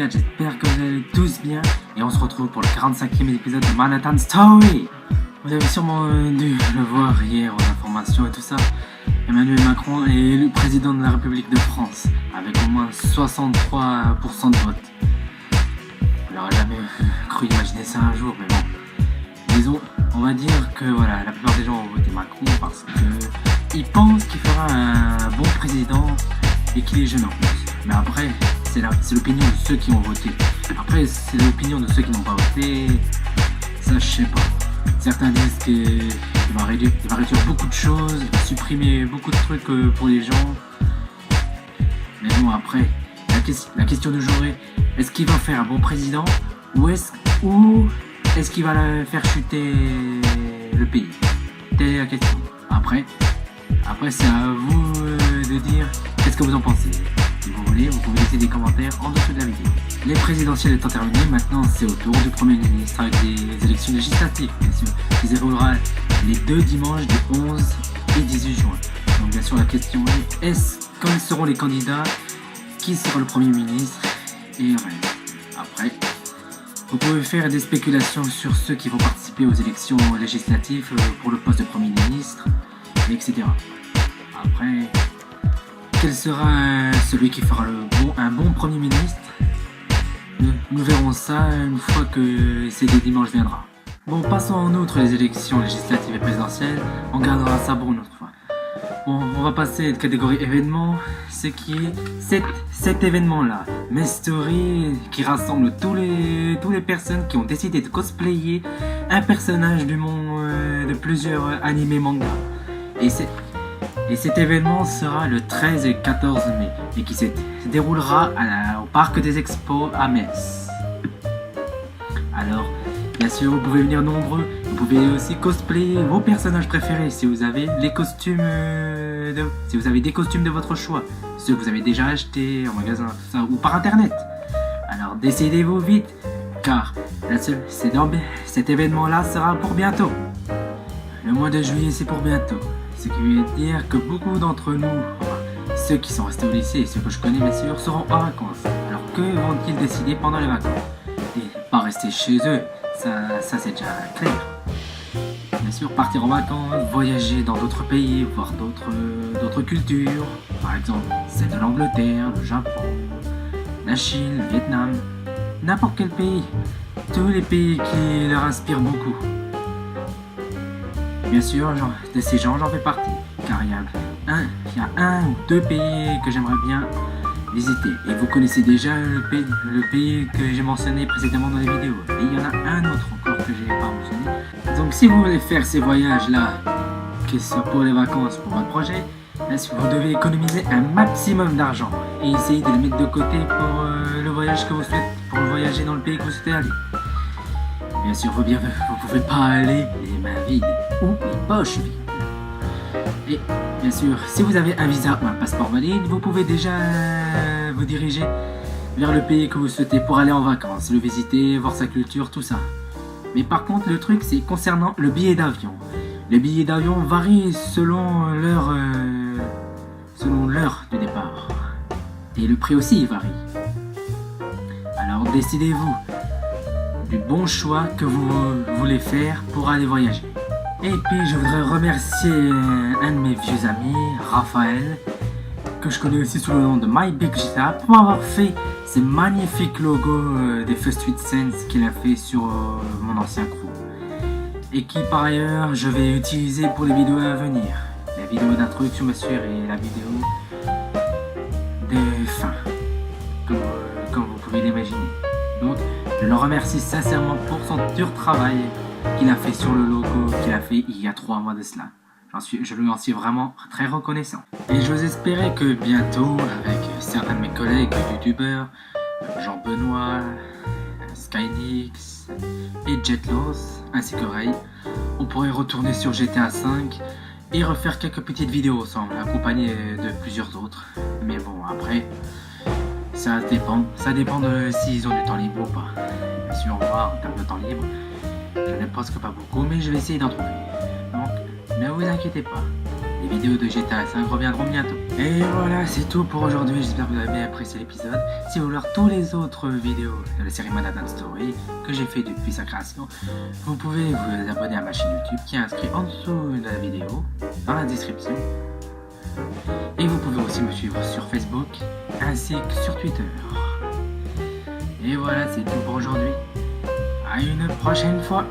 gars, j'espère que vous allez tous bien. Et on se retrouve pour le 45e épisode de Manhattan Story. Vous avez sûrement dû le voir hier aux informations et tout ça. Emmanuel Macron est élu président de la République de France avec au moins 63% de vote. On n'aurait jamais cru imaginer ça un jour, mais bon. Disons, on va dire que voilà, la plupart des gens ont voté Macron parce qu'ils pensent qu'il fera un bon président et qu'il est jeune en plus. Mais après, c'est l'opinion de ceux qui ont voté. Après, c'est l'opinion de ceux qui n'ont pas voté. Ça, je sais pas. Certains disent qu'il va réduire beaucoup de choses, il va supprimer beaucoup de trucs pour les gens. Mais bon, après, la question du jour est-ce qu'il va faire un bon président ou est-ce qu'il va faire chuter le pays? Telle est la question. Après c'est à vous de dire qu'est-ce que vous en pensez. Si vous voulez, vous pouvez laisser des commentaires en dessous de la vidéo. Les présidentielles étant terminées, maintenant c'est au tour du Premier ministre avec des élections législatives, bien sûr, qui se déroulera les deux dimanches du 11 et 18 juin. Donc bien sûr la question est, quels seront les candidats, qui sera le Premier ministre et après, vous pouvez faire des spéculations sur ceux qui vont participer aux élections législatives pour le poste de Premier ministre, etc. Après, quel sera celui qui fera un bon Premier ministre? Nous verrons ça une fois que c'est le dimanche viendra. Bon, passons en outre les élections législatives et présidentielles, on gardera ça pour une autre fois. Bon, on va passer de catégorie événement, ce qui est cet événement-là, Mestory, qui rassemble tous les personnes qui ont décidé de cosplayer un personnage du monde de plusieurs animés manga. Et cet événement sera le 13 et 14 mai et qui se déroulera au Parc des Expos à Metz. Alors, bien sûr, vous pouvez venir nombreux, vous pouvez aussi cosplayer vos personnages préférés si vous avez des costumes de votre choix, ceux que vous avez déjà achetés en magasin, tout ça, ou par internet. Alors décidez-vous vite, car cet événement-là sera pour bientôt. Le mois de juillet, c'est pour bientôt. Ce qui veut dire que beaucoup d'entre nous, ceux qui sont restés au lycée et ceux que je connais bien sûr, seront en vacances. Alors que vont-ils décider pendant les vacances? Et pas rester chez eux, ça c'est déjà clair. Bien sûr, partir en vacances, voyager dans d'autres pays, voir d'autres cultures, par exemple celle de l'Angleterre, le Japon, la Chine, le Vietnam, n'importe quel pays, tous les pays qui leur inspirent beaucoup. Bien sûr, de ces gens, j'en fais partie, car il y a un ou deux pays que j'aimerais bien visiter. Et vous connaissez déjà le pays que j'ai mentionné précédemment dans les vidéos. Et il y en a un autre encore que je n'ai pas mentionné. Donc si vous voulez faire ces voyages-là, que ce soit pour les vacances, pour votre projet, vous devez économiser un maximum d'argent et essayer de le mettre de côté pour le voyage que vous souhaitez, pour voyager dans le pays que vous souhaitez aller. Bien sûr, vous pouvez pas aller les mains vides ou les poches vides. Et bien sûr, si vous avez un visa ou un passeport valide, vous pouvez déjà vous diriger vers le pays que vous souhaitez pour aller en vacances, le visiter, voir sa culture, tout ça. Mais par contre, le truc, c'est concernant le billet d'avion. Les billets d'avion varient selon l'heure du départ. Et le prix aussi varie. Alors décidez-vous du bon choix que vous voulez faire pour aller voyager. Et puis je voudrais remercier un de mes vieux amis, Raphaël, que je connais aussi sous le nom de MyBigGita, pour m'avoir fait ces magnifiques logos des First 8 Cents qu'il a fait sur mon ancien crew. Et qui par ailleurs je vais utiliser pour les vidéos à venir. La vidéo d'introduction bien sûr et la vidéo de fin, comme vous pouvez l'imaginer. Donc je le remercie sincèrement pour son dur travail qu'il a fait sur le logo qu'il a fait il y a 3 mois de cela. Je lui en suis vraiment très reconnaissant. Et j'ose espérer que bientôt, avec certains de mes collègues youtubeurs, Jean-Benoît, Skynix et Jetlos, ainsi que Ray, on pourrait retourner sur GTA V et refaire quelques petites vidéos ensemble, accompagnés de plusieurs autres. Mais bon, après, ça dépend de s'ils ont du temps libre ou pas. Bien sûr, moi, en termes de temps libre, je n'ai presque pas beaucoup, mais je vais essayer d'en trouver. Donc, ne vous inquiétez pas, les vidéos de GTA V reviendront bientôt. Et voilà, c'est tout pour aujourd'hui. J'espère que vous avez bien apprécié l'épisode. Si vous voulez voir tous les autres vidéos de la série Manhattan Story que j'ai fait depuis sa création, vous pouvez vous abonner à ma chaîne YouTube qui est inscrite en dessous de la vidéo, dans la description. Et vous pouvez aussi me suivre sur Facebook ainsi que sur Twitter. Et voilà, c'est tout pour aujourd'hui. À une prochaine fois.